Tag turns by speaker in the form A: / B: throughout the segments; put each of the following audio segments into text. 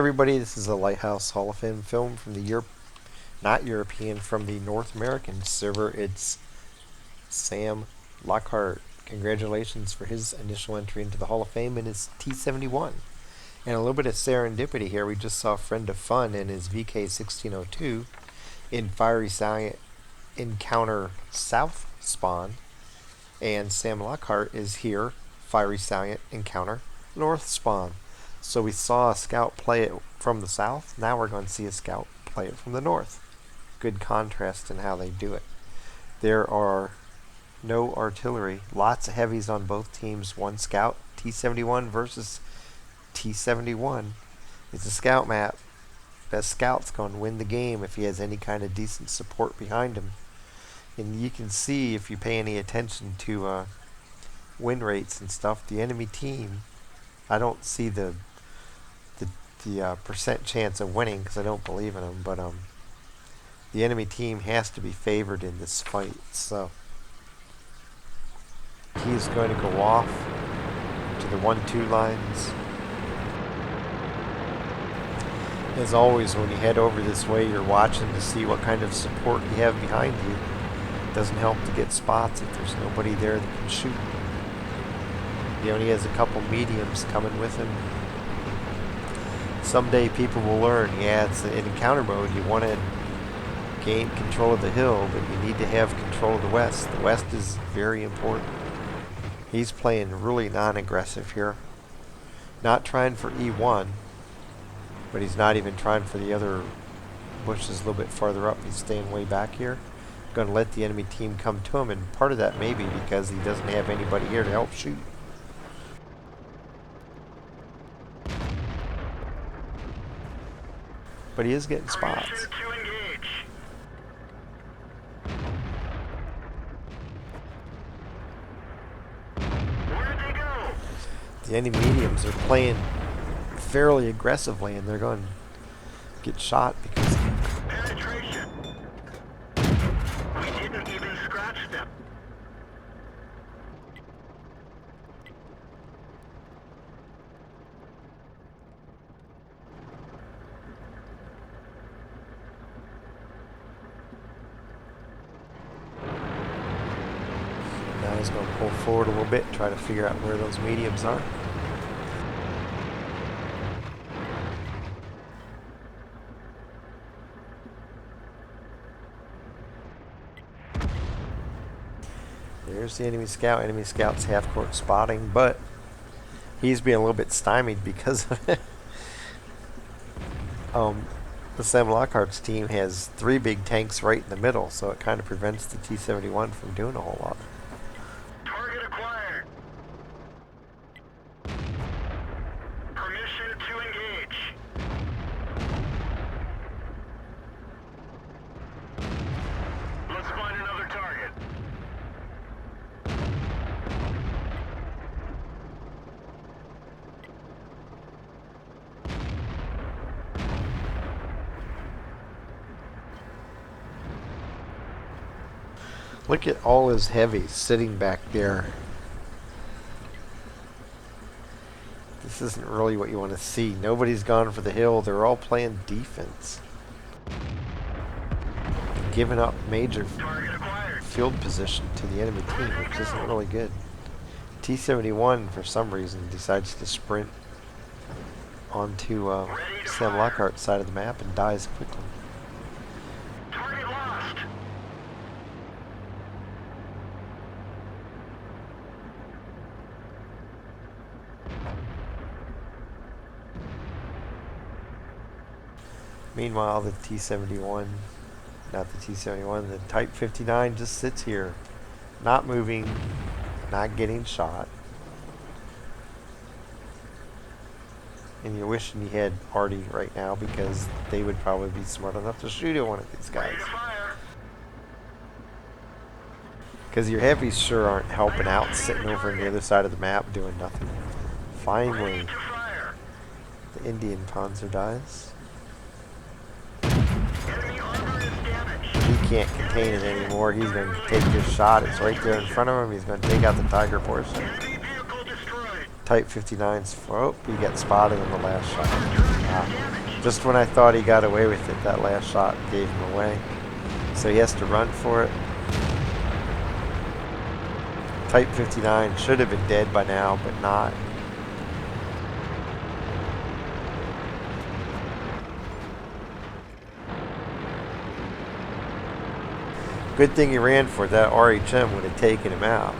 A: everybody, this is a Lighthouse Hall of Fame film from the not European, from the North American server. It's Sam Lockhart. Congratulations for his initial entry into the Hall of Fame in his T71. And a little bit of serendipity here. We just saw Friend of Fun in his VK1602 in Fiery Salient Encounter South Spawn. And Sam Lockhart is here, Fiery Salient Encounter North Spawn. So we saw a scout play it from the south. Now we're going to see a scout play it from the north. Good contrast in how they do it. There are no artillery. Lots of heavies on both teams. One scout, T71 versus T71. It's a scout map. Best scout's going to win the game if he has any kind of decent support behind him. And you can see, if you pay any attention to win rates and stuff, the enemy team, I don't see the percent chance of winning because I don't believe in them, but the enemy team has to be favored in this fight. So he's going to go off to the 1-2 lines. As always, when you head over this way, you're watching to see what kind of support you have behind you. It doesn't help to get spots if there's nobody there that can shoot. He only has a couple mediums coming with him. Someday people will learn, yeah, it's in encounter mode. You want to gain control of the hill, but you need to have control of the west. The west is very important. He's playing really non-aggressive here. Not trying for E1, but he's not even trying for the other bushes a little bit farther up. He's staying way back here. Going to let the enemy team come to him, and part of that may be because he doesn't have anybody here to help shoot. But he is getting spots. The enemy mediums are playing fairly aggressively, and they're going to get shot because
B: penetration. We didn't even scratch them.
A: now he's going to pull forward a little bit and try to figure out where those mediums are. There's the enemy scout. Enemy scout's half-court spotting, but he's being a little bit stymied because of it. The Sam Lockhart's team has 3 big tanks right in the middle, so it kind of prevents the T71 from doing a whole lot.
B: Target acquired. Permission to engage. Let's find another target.
A: Look at all his heavies sitting back there. This isn't really what you want to see. Nobody's gone for the hill. They're all playing defense. Giving up major field position to the enemy team, which isn't really good. T71, for some reason, decides to sprint onto Sam Lockhart's side of the map and dies quickly.
B: Target lost.
A: Meanwhile, the T71, not the T71, the Type 59 just sits here, not moving, not getting shot. And you're wishing you had Artie right now because they would probably be smart enough to shoot at one of these guys. Because your heavies sure aren't helping out, sitting over on the other side of the map doing nothing. Finally, the Indian Panzer dies. He can't contain it anymore. He's going to take this shot. It's right there in front of him. He's going to take out the Tiger portion. Type 59's, oh, he got spotted on the last shot. Just when I thought he got away with it, that last shot gave him away. So he has to run for it. Type 59 should have been dead by now, but not. Good thing he ran for it. That RHM would have taken him out.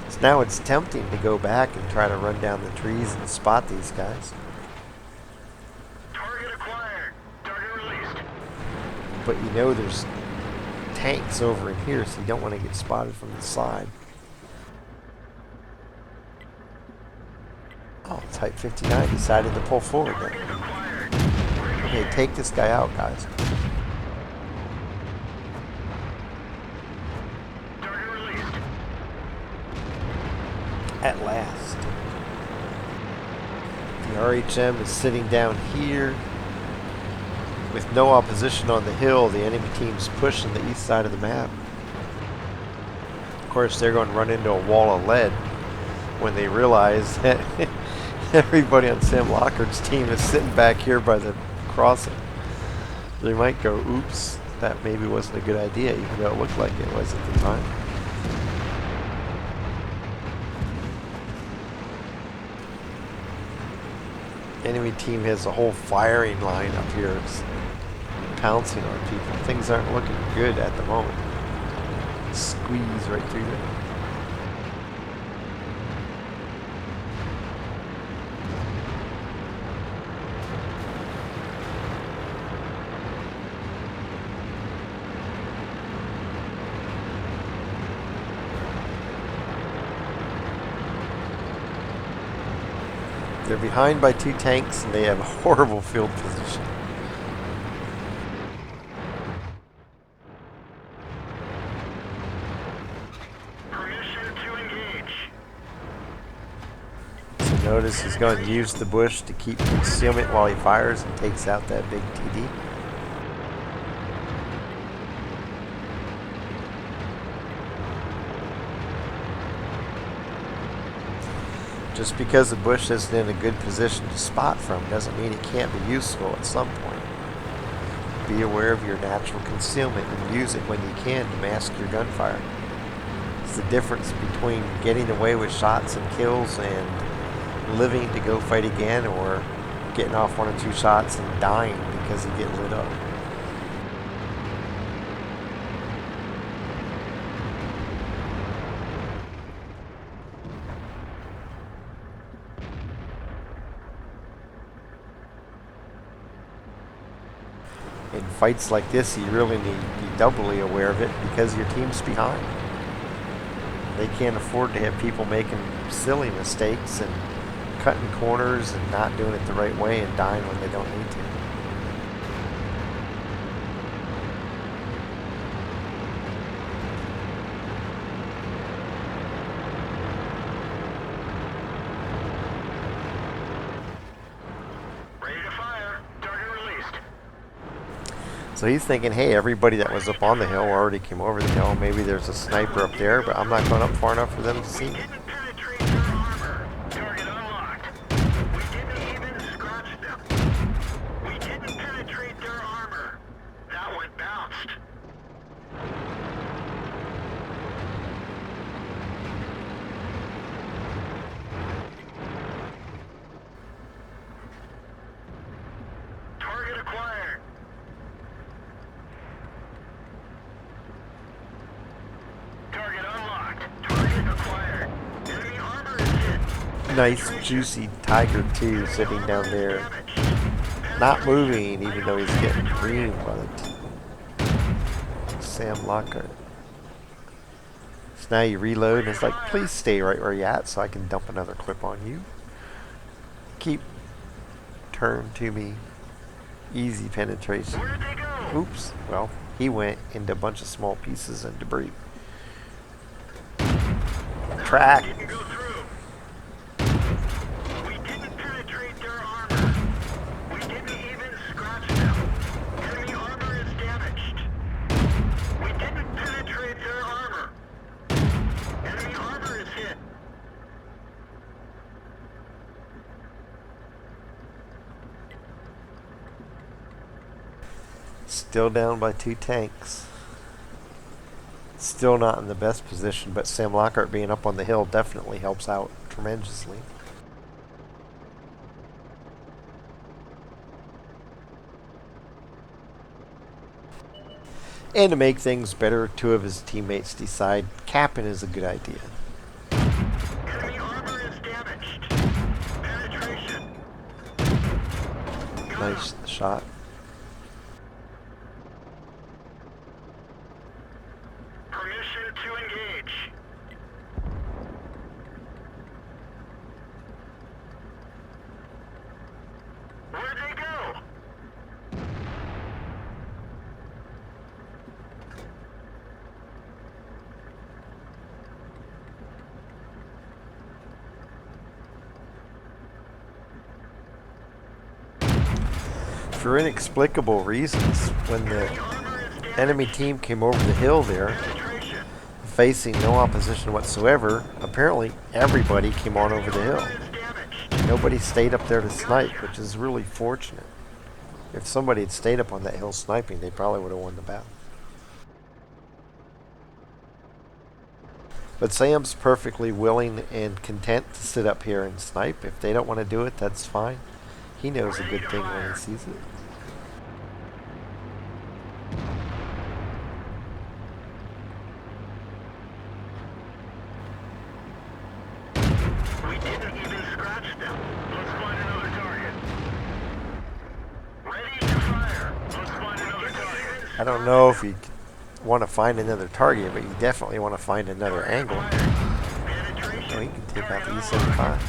A: So now it's tempting to go back and try to run down the trees and spot these guys.
B: Target acquired. Target released.
A: But you know there's tanks over in here, so you don't want to get spotted from the side. Oh, Type 59 decided to pull forward then.
B: Target acquired.
A: Okay, take this guy out, guys.
B: Target released.
A: At last. The RHM is sitting down here. With no opposition on the hill, the enemy team's pushing the east side of the map. Of course, they're going to run into a wall of lead when they realize that everybody on Sam Lockhart's team is sitting back here by the crossing. They might go, oops, that maybe wasn't a good idea, even though it looked like it was at the time. Enemy team has a whole firing line up here. It's pouncing on people. Things aren't looking good at the moment. Squeeze right through there. They're behind by 2 tanks and they have a horrible field position.
B: Permission to engage.
A: So notice he's going to use the bush to keep concealment while he fires and takes out that big TD. Just because the bush isn't in a good position to spot from doesn't mean it can't be useful at some point. Be aware of your natural concealment and use it when you can to mask your gunfire. It's the difference between getting away with shots and kills and living to go fight again, or getting off 1 or 2 shots and dying because you get lit up. In fights like this, you really need to be doubly aware of it because your team's behind. They can't afford to have people making silly mistakes and cutting corners and not doing it the right way and dying when they don't need to.
B: Ready to fire. Target released.
A: So he's thinking, hey, everybody that was up on the hill already came over the hill. Maybe there's a sniper up there, but I'm not going up far enough for them to see me.
B: Didn't penetrate their armor. Target unlocked. We didn't even scratch them. We didn't penetrate their armor. That one bounced. Target acquired. Target unlocked. Target acquired. Enemy armor is hit.
A: Nice, juicy Tiger 2 sitting down there, not moving, even though he's getting creamed by the Sam Lockhart. So now you reload, and it's like, please stay right where you're at so I can dump another clip on you. Keep turn to me. Easy penetration.
B: Where'd they go?
A: Oops. Well, he went into a bunch of small pieces and debris. Track.
B: Didn't go through. We didn't penetrate their armor. We didn't even scratch them. Enemy armor is damaged. We didn't penetrate their armor. Enemy armor
A: Still down by 2 tanks. Still not in the best position, but Sam Lockhart being up on the hill definitely helps out tremendously. And to make things better, 2 of his teammates decide capping is a good idea.
B: Enemy armor is damaged. Penetration.
A: Nice shot.
B: Permission to engage. Where'd they go?
A: For inexplicable reasons, when the enemy team came over the hill there,
B: Penetration.
A: facing no opposition whatsoever, apparently everybody came on over the hill.
B: Is damaged.
A: Nobody stayed up there to snipe, which is really fortunate. If somebody had stayed up on that hill sniping, they probably would have won the battle. But Sam's perfectly willing and content to sit up here and snipe. If they don't want to do it, that's fine. He knows a good thing when he sees it.
B: We didn't even scratch them. Let's find another target. Ready to fire. Let's find another target.
A: I don't know if you want to find another target, but you definitely want to find another angle.
B: Penetration.
A: Oh, he can take out the E75.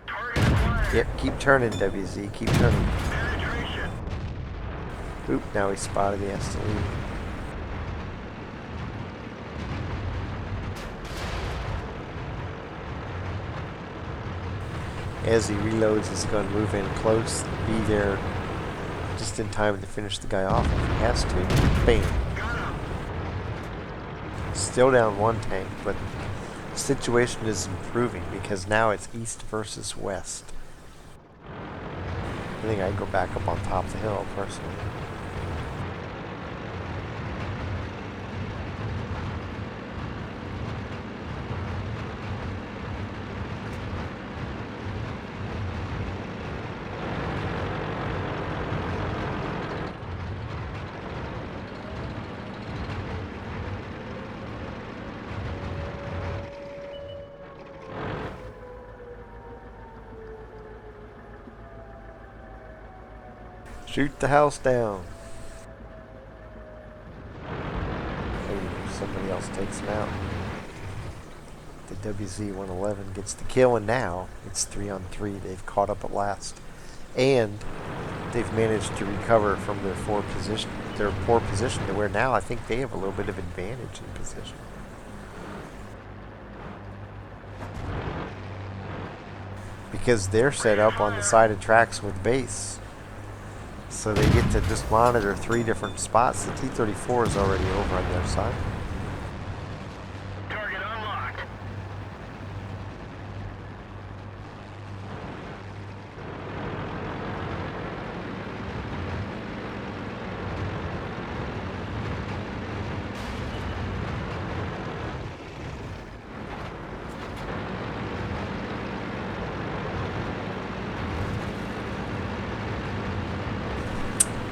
B: Target acquired.
A: Yep, keep turning, WZ. Keep turning.
B: Penetration.
A: Oop, now he's spotted. He has to leave. As he reloads, he's going to move in close, be there just in time to finish the guy off if he has to. Bam.
B: Got him.
A: Still down 1 tank, but the situation is improving because now it's east versus west. I think I'd go back up on top of the hill, personally. Shoot the house down. Oh, somebody else takes him out. The WZ-111 gets the kill, and now it's 3-on-3. They've caught up at last. And they've managed to recover from their poor position to where now I think they have a little bit of advantage in position. Because they're set up on the side of tracks with base. So they get to just monitor 3 different spots. The T-34 is already over on their side.
B: Target unlocked.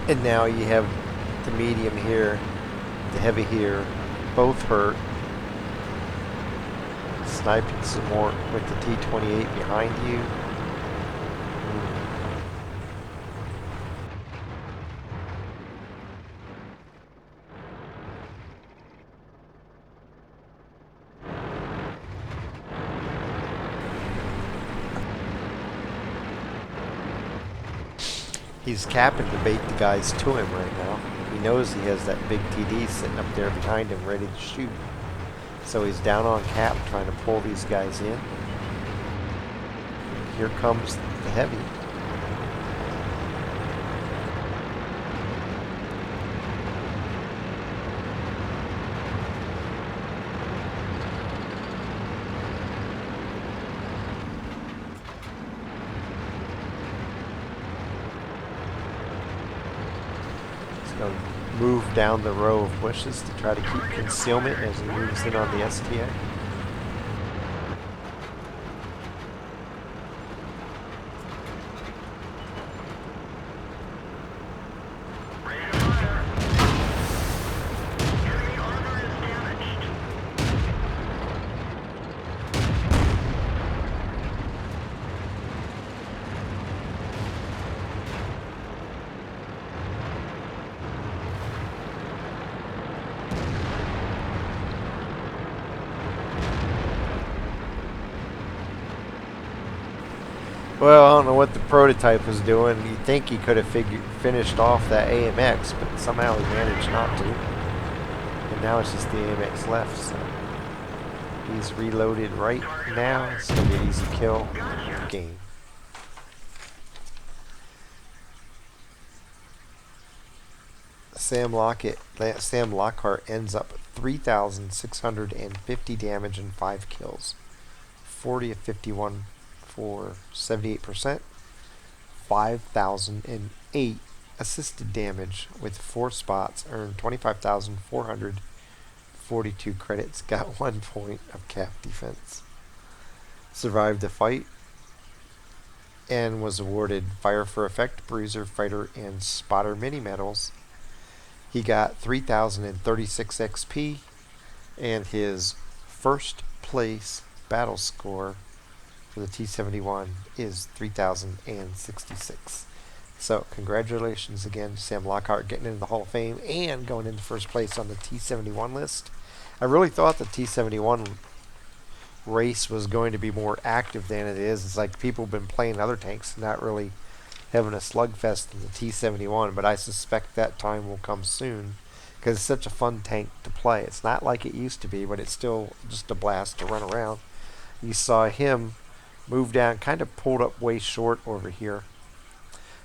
A: And now you have the medium here, the heavy here, both hurt. Sniping some more with the T-28 behind you. He's capping to bait the guys to him right now. He knows he has that big TD sitting up there behind him ready to shoot. So he's down on cap trying to pull these guys in. Here comes the heavy. Gonna move down the row of bushes to try to keep concealment as he moves in on the STA.
B: Ready to fire. Enemy armor is damaged.
A: Well, I don't know what the prototype was doing. You'd think he could have finished off that AMX, but somehow he managed not to. And now it's just the AMX left, so he's reloaded right now. It's going to be an easy kill game. Sam Lockhart ends up 3,650 damage and 5 kills. 40 of 51 for 78%. 5,008 assisted damage with 4 spots. Earned 25,442 credits. Got 1 point of cap defense. Survived the fight and was awarded Fire for Effect, Bruiser, Fighter, and Spotter mini medals. He got 3,036 XP, and his first place battle score for the T71 is 3,066. So congratulations again to Sam Lockhart getting into the Hall of Fame and going into first place on the T71 list. I really thought the T71 race was going to be more active than it is. It's like people have been playing other tanks, not really having a slugfest in the T71, but I suspect that time will come soon because it's such a fun tank to play. It's not like it used to be, but it's still just a blast to run around. You saw him move down, kind of pulled up way short over here.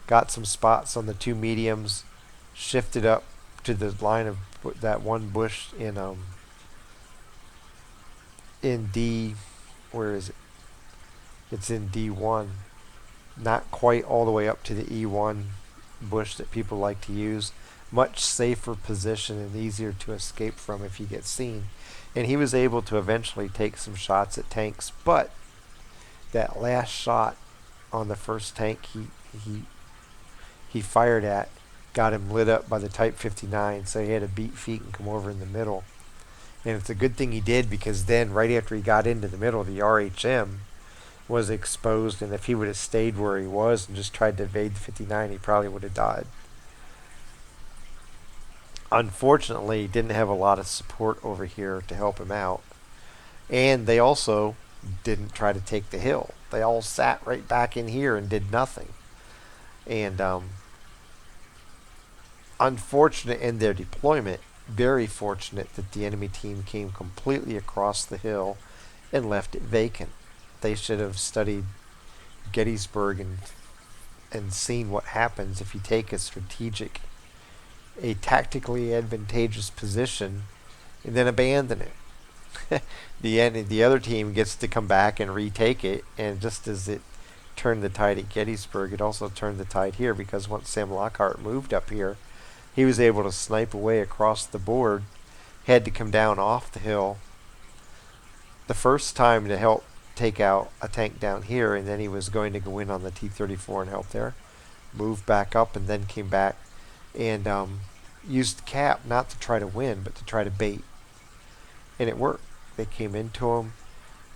A: Got some spots on the 2 mediums, shifted up to the line of that one bush in D, where is it? It's in D1. Not quite all the way up to the E1 bush that people like to use. Much safer position and easier to escape from if you get seen. And he was able to eventually take some shots at tanks, but that last shot on the first tank he fired at got him lit up by the Type 59, so he had to beat feet and come over in the middle. And it's a good thing he did, because then right after he got into the middle, the RHM was exposed, and if he would have stayed where he was and just tried to evade the 59, he probably would have died. Unfortunately, he didn't have a lot of support over here to help him out, and they also didn't try to take the hill. They all sat right back in here and did nothing. And unfortunate in their deployment, very fortunate that the enemy team came completely across the hill and left it vacant. They should have studied Gettysburg and seen what happens if you take a tactically advantageous position and then abandon it. The other team gets to come back and retake it, and just as it turned the tide at Gettysburg, it also turned the tide here, because once Sam Lockhart moved up here, he was able to snipe away across the board, had to come down off the hill the first time to help take out a tank down here, and then he was going to go in on the T-34 and help there. Moved back up and then came back and used the cap not to try to win, but to try to bait. And it worked. They came into him,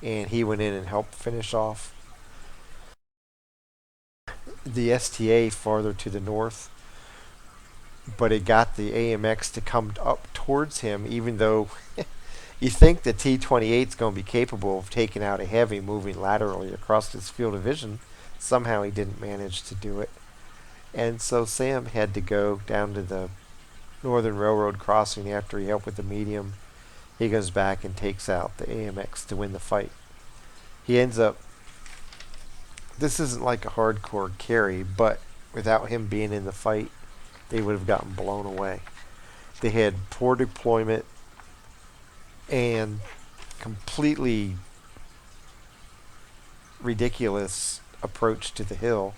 A: and he went in and helped finish off the STA farther to the north. But it got the AMX to come up towards him, even though you think the T-28 is going to be capable of taking out a heavy moving laterally across his field of vision. Somehow he didn't manage to do it. And so Sam had to go down to the Northern Railroad crossing after he helped with the medium. He goes back and takes out the AMX to win the fight. He ends up... This isn't like a hardcore carry, but without him being in the fight, they would have gotten blown away. They had poor deployment and completely ridiculous approach to the hill.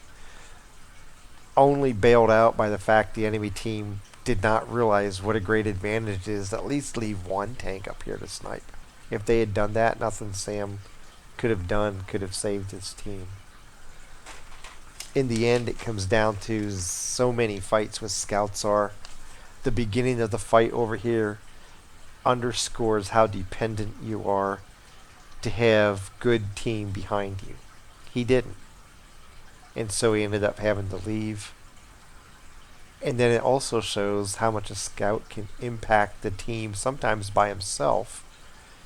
A: Only bailed out by the fact the enemy team did not realize what a great advantage it is to at least leave one tank up here to snipe. If they had done that, nothing Sam could have done could have saved his team. In the end, it comes down to so many fights with scouts are. The beginning of the fight over here underscores how dependent you are to have good team behind you. He didn't. And so he ended up having to leave. And then it also shows how much a scout can impact the team, sometimes by himself,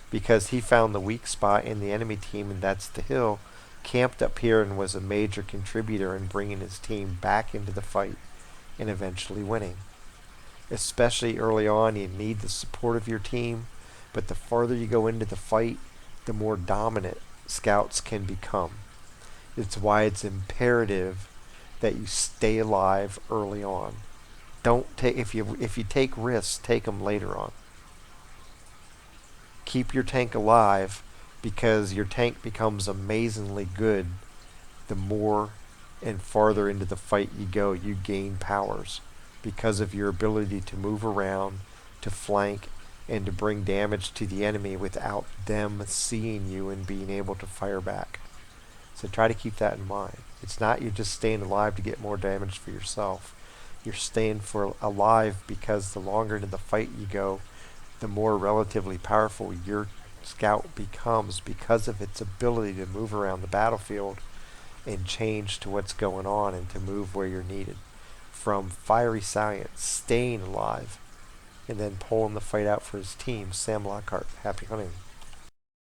A: because he found the weak spot in the enemy team, and that's the hill, camped up here and was a major contributor in bringing his team back into the fight and eventually winning. Especially early on, you need the support of your team, but the farther you go into the fight, the more dominant scouts can become. It's why it's imperative that you stay alive early on. Don't take if you take risks, take them later on. Keep your tank alive because your tank becomes amazingly good the more and farther into the fight you go. You gain powers because of your ability to move around, to flank, and to bring damage to the enemy without them seeing you and being able to fire back. So try to keep that in mind. It's not you're just staying alive to get more damage for yourself. You're staying alive because the longer into the fight you go, the more relatively powerful your scout becomes because of its ability to move around the battlefield and change to what's going on and to move where you're needed. From fiery Salient, staying alive, and then pulling the fight out for his team, Sam Lockhart. Happy hunting.